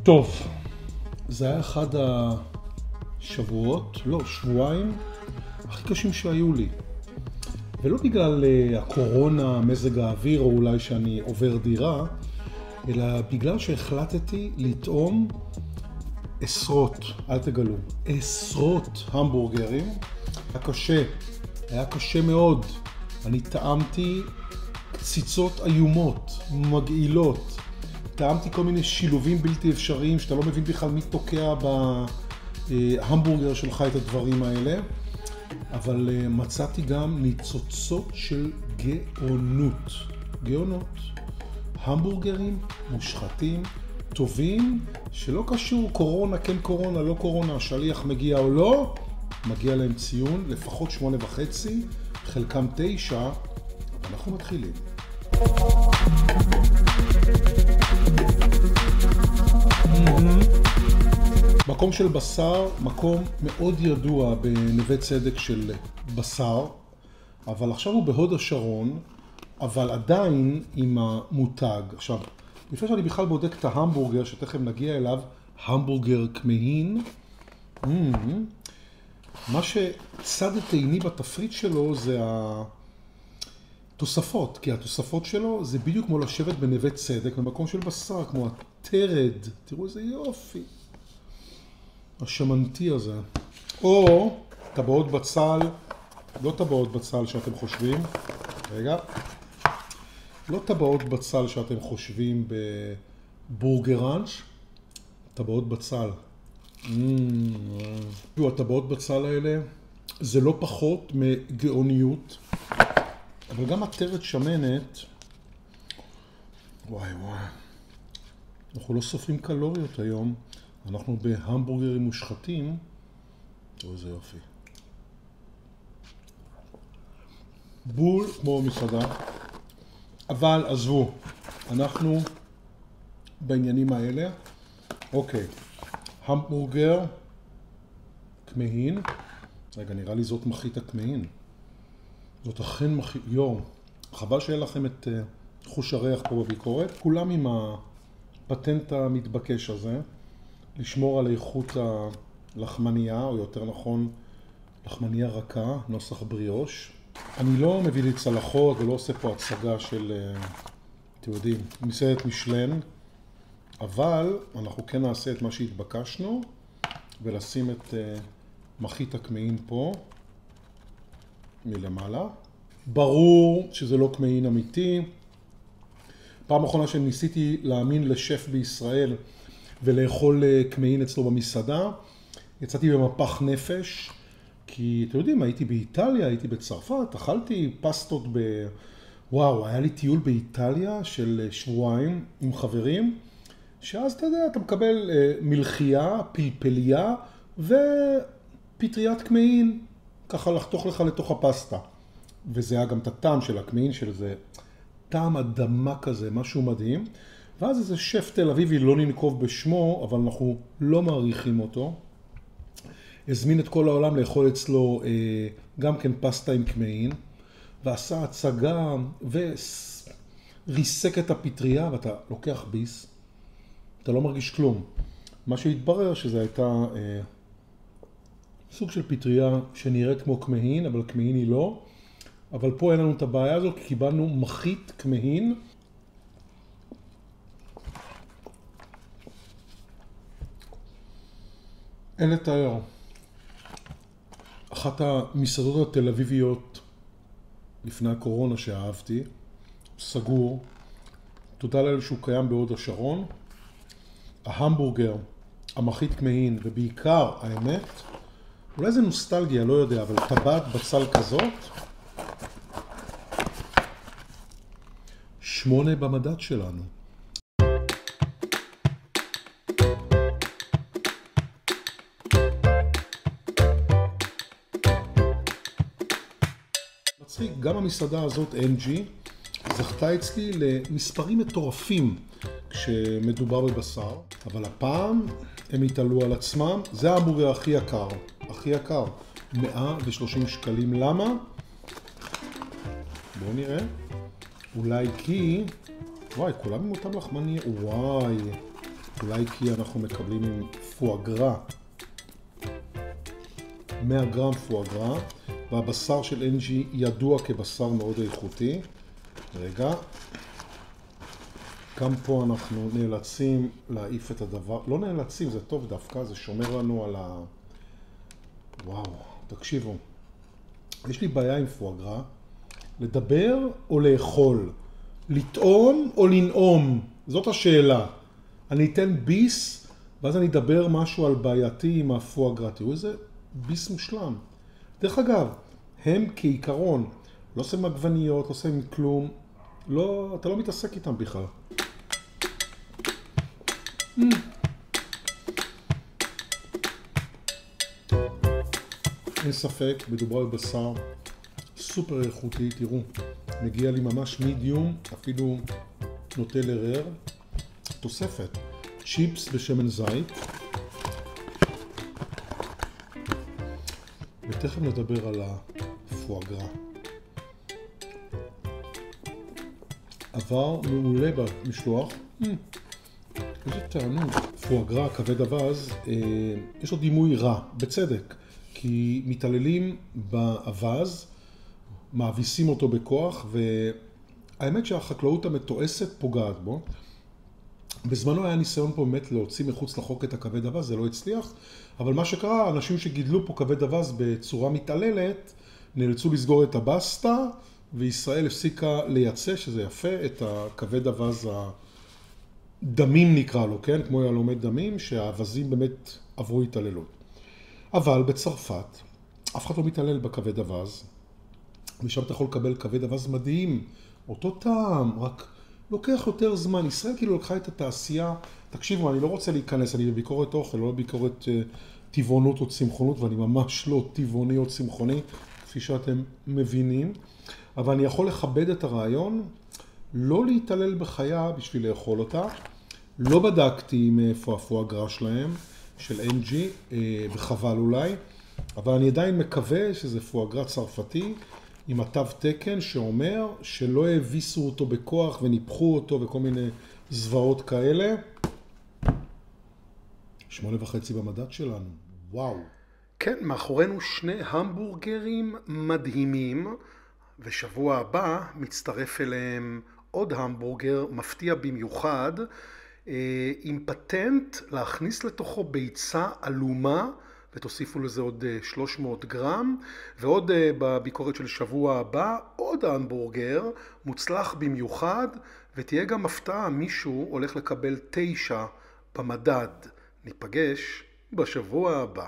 טוב, זה היה אחד השבועות, לא, שבועיים הכי קשים שהיו לי. ולא בגלל הקורונה, מזג האוויר, או אולי שאני עובר דירה, אלא בגלל שהחלטתי לטעום עשרות, אל תגלו, עשרות המבורגרים. היה קשה מאוד. אני טעמתי קציצות איומות, מגעילות. טעמתי כל מיני שילובים בלתי אפשריים, שאתה לא מבין בכלל מי תוקע בהמבורגר שלך את הדברים האלה. אבל מצאתי גם ניצוצות של גאונות. המבורגרים מושחתים, טובים, שלא קשור קורונה, כן קורונה, לא קורונה, השליח מגיע או לא, מגיע להם ציון, לפחות 8.5, חלקם 9, ואנחנו מתחילים. מקום של בשר, מקום מאוד ידוע בנווה צדק של בשר, אבל עכשיו הוא בהוד השרון, אבל עדיין עם המותג. עכשיו, לפני שאני בכלל בודק את ההמבורגר, שתכף נגיע אליו, המבורגר כמהין, מה שצד את עיני בתפריט שלו זה התוספות, כי התוספות שלו זה בדיוק כמו לשבת בנווה צדק, במקום של בשר, כמו הטרד, תראו איזה יופי. השמנתי הזה. או טבעות בצל, לא טבעות בצל שאתם חושבים, רגע, לא טבעות בצל שאתם חושבים בבורגראנץ', טבעות בצל. הטבעות בצל האלה זה לא פחות מגאוניות, אבל גם הטרד שמנת, וואי, אנחנו לא סופרים קלוריות היום, אנחנו בהמבורגרים מושחתים, תראו איזה יופי. בול כמו מסעדה, אבל עזבו, אנחנו בעניינים האלה. אוקיי, המבורגר כמהין, רגע, נראה לי זאת מחית הכמהין. זאת אכן מחית, חבל שאין לכם את חוש הריח פה בביקורת. כולם עם הפטנט המתבקש הזה, לשמור על איכות הלחמניה, או יותר נכון, לחמניה רכה, נוסח בריאוש. אני לא מביא לי צלחות ולא עושה פה הצגה של, אתם יודעים, מסעדת משלן, אבל אנחנו כן נעשה את מה שהתבקשנו, ולשים את מחית הכמהין פה, מלמעלה. ברור שזה לא כמהין אמיתי. פעם אחרונה שניסיתי להאמין לשף בישראל ולאכול כמהין אצלו במסעדה, יצאתי במפח נפש, כי אתם יודעים, הייתי באיטליה, הייתי בצרפת, אכלתי פסטות וואו, היה לי טיול באיטליה של שבועיים עם חברים, שאז אתה יודע, אתה מקבל מלחייה, פלפליה ופטריית כמהין, ככה לחתוך לך לתוך הפסטה. וזה היה גם את הטעם של הכמהין של זה, טעם אדמה כזה, משהו מדהים. ואז איזה שף תל אביבי, לא ננקוב בשמו, אבל אנחנו לא מעריכים אותו, הזמין את כל העולם לאכול אצלו גם כן פסטה עם כמהין, ועשה הצגה וריסק את הפטריה, ואתה לוקח ביס, אתה לא מרגיש כלום. מה שהתברר שזה הייתה סוג של פטריה שנראית כמו כמהין, אבל כמהין היא לא. אבל פה אין לנו את הבעיה הזו, כי קיבלנו מחית כמהין. אין לתאר. אחת המסעדות התל אביביות לפני הקורונה שאהבתי, סגור, תודה לאל שהוא קיים בהוד השרון. ההמבורגר, המחית כמהין, ובעיקר האמת, אולי זה נוסטלגיה, לא יודע, אבל טבעת בצל כזאת, 8 במדד שלנו. מצחיק, גם המסעדה הזאת, NG, זכתה אצלי למספרים מטורפים כשמדובר בבשר, אבל הפעם הם יתעלו על עצמם. זה ההמבורגר הכי יקר. הכי יקר. 130 שקלים. למה? בואו נראה. אולי כי... וואי, כולם עם אותם לחמני... וואי. אולי כי אנחנו מקבלים עם פואגרה. 100 גרם פואגרה. והבשר של אנג'י ידוע כבשר מאוד איכותי. רגע. גם פה אנחנו נאלצים להעיף את הדבר. לא נאלצים, זה טוב דווקא. זה שומר לנו על ה... וואו, תקשיבו. יש לי בעיה עם פואגרה. לדבר או לאכול? לטעום או לנאום? זאת השאלה. אני אתן ביס, ואז אני אדבר משהו על בעייתי עם הפואגרה. תראו איזה ביס מושלם. דרך אגב, הם כעיקרון, לא עושים עגבניות, לא עושים כלום. לא, אתה לא מתעסק איתם בכלל. אין ספק, מדובר בבשר סופר איכותי, תראו. מגיע לי ממש מידיום, אפילו נוטה לרר. תוספת, צ'יפס בשמן זית. ותכף נדבר על הפואגרה. עבר מעולה במשלוח. איזה תענוג. פואגרה, כבד אווז, יש לו דימוי רע, בצדק. כי מתעללים באווז, מאביסים אותו בכוח, והאמת שהחקלאות המתועסת פוגעת בו. בזמנו היה ניסיון פה באמת להוציא מחוץ לחוק את הכבד אווז, זה לא הצליח, אבל מה שקרה, אנשים שגידלו פה כבד אווז בצורה מתעללת, נאלצו לסגור את הבסטה, וישראל הפסיקה לייצא, שזה יפה, את הכבד אווז הדמים נקרא לו, כן? כמו יהלומי דמים, שהאווזים באמת עברו התעללות. אבל בצרפת, אף אחד לא מתעלל בכבד אווז, ושם אתה יכול לקבל כבד אווז מדהים, אותו טעם, רק לוקח יותר זמן. ישראל כאילו לקחה את התעשייה, תקשיבו, אני לא רוצה להיכנס, אני בביקורת אוכל, לא בביקורת טבעונות או צמחונות, ואני ממש לא טבעוני או צמחוני, כפי שאתם מבינים, אבל אני יכול לכבד את הרעיון, לא להתעלל בחיה בשביל לאכול אותה. לא בדקתי מאיפה הפואגרה שלהם, של אנג'י, וחבל אולי, אבל אני עדיין מקווה שזה פואגרה צרפתי, עם התו תקן שאומר שלא הביסו אותו בכוח וניפחו אותו וכל מיני זוועות כאלה. 8.5 במדד שלנו, וואו. כן, מאחורינו שני המבורגרים מדהימים, ושבוע הבא מצטרף אליהם עוד המבורגר מפתיע במיוחד, עם פטנט להכניס לתוכו ביצה אלומה, ותוסיפו לזה עוד 300 גרם, ועוד בביקורת של שבוע הבא, עוד המבורגר מוצלח במיוחד, ותהיה גם הפתעה, מישהו הולך לקבל 9 במדד. ניפגש בשבוע הבא.